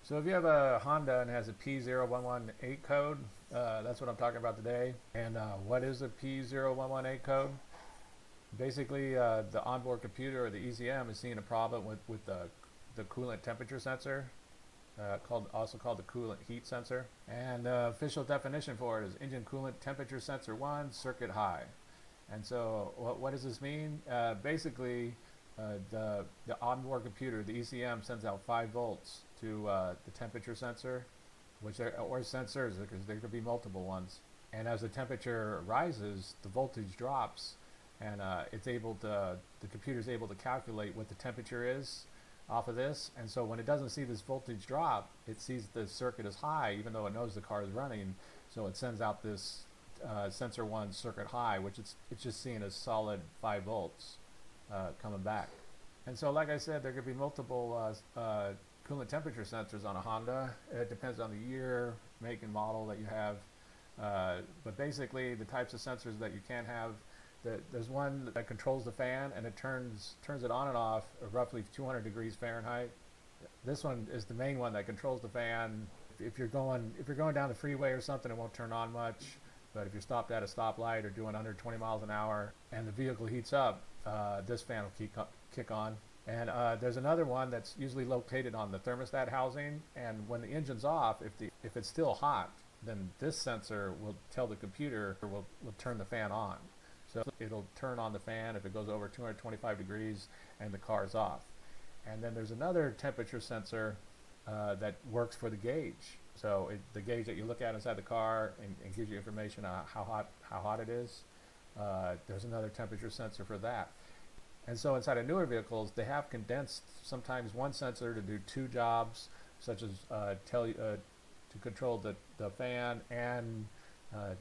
So if you have a Honda and has a P0118 code, that's what I'm talking about today. And what is a P0118 code? Basically, the onboard computer or the ECM is seeing a problem with the coolant temperature sensor, also called the coolant heat sensor. And the official definition for it is engine coolant temperature sensor 1, circuit high. And so what does this mean? Basically, the onboard computer, the ECM, sends out 5 volts to the temperature sensor, or sensors, because there could be multiple ones. And as the temperature rises, the voltage drops, and the computer's able to calculate what the temperature is off of this. And so when it doesn't see this voltage drop, it sees the circuit is high, even though it knows the car is running. So it sends out this sensor 1 circuit high, which it's just seeing as solid 5 volts coming back. And so, like I said, there could be multiple coolant temperature sensors on a Honda. It depends on the year, make, and model that you have. But basically, the types of sensors that you can have, there's one that controls the fan, and it turns it on and off at roughly 200 degrees Fahrenheit. This one is the main one that controls the fan. If you're going down the freeway or something, it won't turn on much. But if you're stopped at a stoplight or doing under 20 miles an hour and the vehicle heats up, this fan will kick on. And there's another one that's usually located on the thermostat housing. And when the engine's off, if it's still hot, then this sensor will tell the computer, will turn the fan on. So it'll turn on the fan if it goes over 225 degrees and the car's off. And then there's another temperature sensor that works for the gauge. So the gauge that you look at inside the car and gives you information on how hot it is. There's another temperature sensor for that. And so inside of newer vehicles, they have condensed sometimes one sensor to do 2 jobs, such as to control the fan and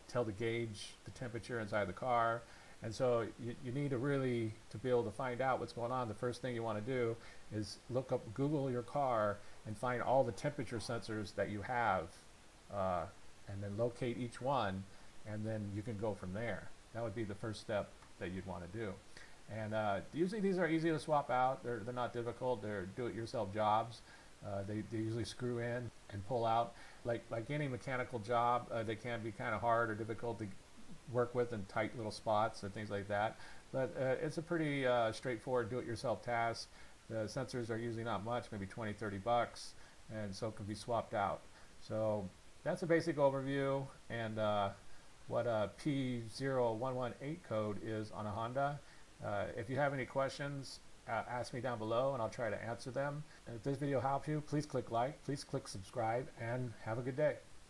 tell the gauge the temperature inside the car. And so you need to be able to find out what's going on. The first thing you want to do is Google your car and find all the temperature sensors that you have, and then locate each one, and then you can go from there. That would be the first step that you'd want to do. And usually these are easy to swap out. They're not difficult. They're do-it-yourself jobs. They usually screw in and pull out. Like any mechanical job, they can be kind of hard or difficult to work with in tight little spots and things like that. But it's a pretty straightforward do-it-yourself task. The sensors are usually not much, maybe 20, 30 bucks, and so it can be swapped out. So that's a basic overview and what a P0118 code is on a Honda. If you have any questions, ask me down below and I'll try to answer them. And if this video helped you, please click like, please click subscribe, and have a good day.